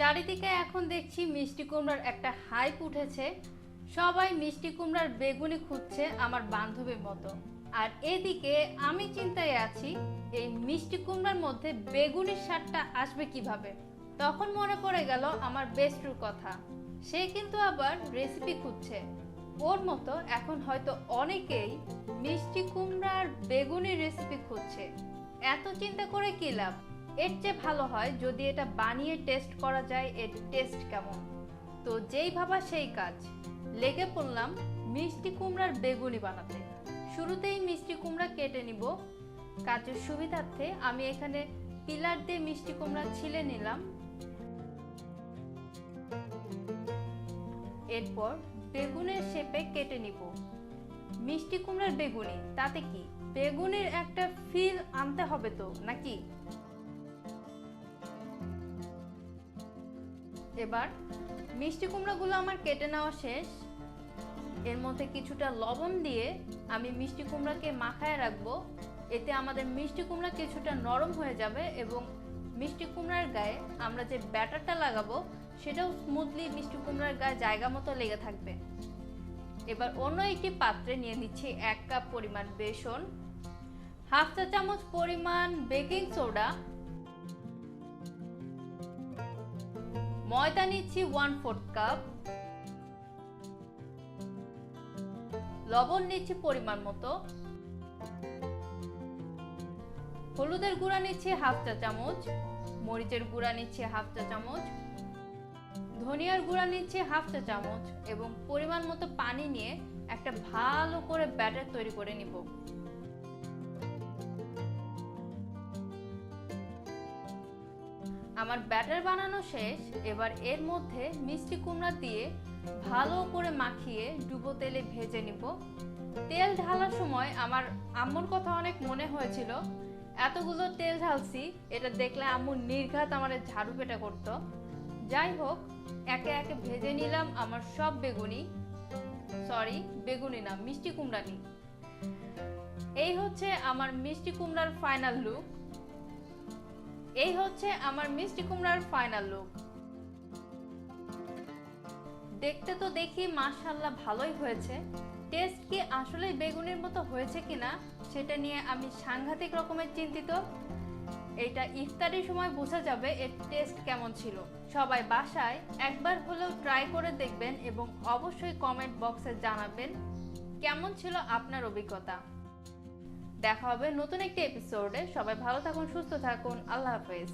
চারিদিকে এখন দেখছি মিষ্টি কুমড়ার একটা হাইপ উঠেছে। সবাই মিষ্টি কুমড়ার বেগুনি খুঁজছে আমার বান্ধবীর মতো। আর এদিকে আমি চিন্তায় আছি এই মিষ্টি কুমড়ার মধ্যে বেগুনির স্বাদটা আসবে কিভাবে। তখন মনে পড়ে গেল আমার বেস্টুর কথা। সে কিন্তু আবার রেসিপি খুঁজছে। ওর মতো এখন হয়তো অনেকেই মিষ্টি কুমড়ার বেগুনি রেসিপি খুঁজছে। এত চিন্তা করে কি লাভ? এর চেয়ে ভালো হয় যদি এটা বানিয়ে টেস্ট করা যায় এর টেস্ট কেমন। তো যেই ভাবা সেই কাজ, লেগে পড়লাম মিষ্টি কুমড়ার বেগুনি বানাতে। শুরুতেই মিষ্টি কুমড়া কেটে নিব। কাজের সুবিধার্থে আমি এখানে পিলার দিয়ে মিষ্টি কুমড়া ছিলে নিলাম। এরপর বেগুনের শেপে কেটে নিব। মিষ্টি কুমড়ার বেগুনি, তাতে কি বেগুনের একটা ফিল আনতে হবে তো নাকি। এবার মিষ্টি কুমড়াগুলো আমার কেটে নেওয়া শেষ। এর মধ্যে কিছুটা লবণ দিয়ে আমি মিষ্টি কুমড়াকে মাখায় রাখবো। এতে আমাদের মিষ্টি কুমড়া কিছুটা নরম হয়ে যাবে এবং মিষ্টি কুমড়ার গায়ে আমরা যে ব্যাটারটা লাগাবো সেটাও স্মুথলি মিষ্টি কুমড়ার গায়ে জায়গা মতো লেগে থাকবে। এবার অন্য একটি পাত্রে নিয়ে নিচ্ছি 1 কাপ পরিমাণ বেসন, হাফ চা চামচ পরিমাণ বেকিং সোডা, ময়দা নিচ্ছি 1/4 কাপ, লবণ নিচ্ছি পরিমাণ মতো, হলুদের গুঁড়া নিচ্ছি হাফ চা চামচ, মরিচের গুঁড়া নিচ্ছি হাফ চা চামচ, ধনিয়ার গুঁড়া নিচ্ছি হাফ চা চামচ এবং পরিমাণ মতো পানি নিয়ে একটা ভালো করে ব্যাটার তৈরি করে নিব। আমার ব্যাটার বানানো শেষ। এবার এর মধ্যে মিষ্টি কুমড়া দিয়ে ভালো করে মাখিয়ে ডুবো তেলে ভেজে নিব। তেল ঢালার সময় আমার আম্মুর কথা অনেক মনে হয়েছিল। এতগুলো তেল ঢালছি, এটা দেখলে আম্মু নির্ঘাত আমার ঝাড়ু পেটা করতো। যাই হোক, একে একে ভেজে নিলাম আমার সব বেগুনি। সরি, বেগুনি না, মিষ্টি কুমড়ানি। এই হচ্ছে আমার মিষ্টি কুমড়ার ফাইনাল লুক। এই হচ্ছে আমার মিষ্টি কুমড়ার ফাইনাল লুক। দেখতে তো দেখি মাশাআল্লাহ ভালোই হয়েছে। টেস্ট কি আসলে বেগুনের মতো হয়েছে কিনা সেটা নিয়ে আমি সাংঘাতিক রকমের চিন্তিত। এটা ইফতারের সময় বোঝা যাবে এর টেস্ট কেমন ছিল। সবাই বাসায় একবার হলেও ট্রাই করে দেখবেন এবং অবশ্যই কমেন্ট বক্সে জানাবেন কেমন ছিল আপনার অভিজ্ঞতা। দেখা হবে নতুন একটি এপিসোডে। সবাই ভালো থাকুন, সুস্থ থাকুন। আল্লাহ হাফেজ।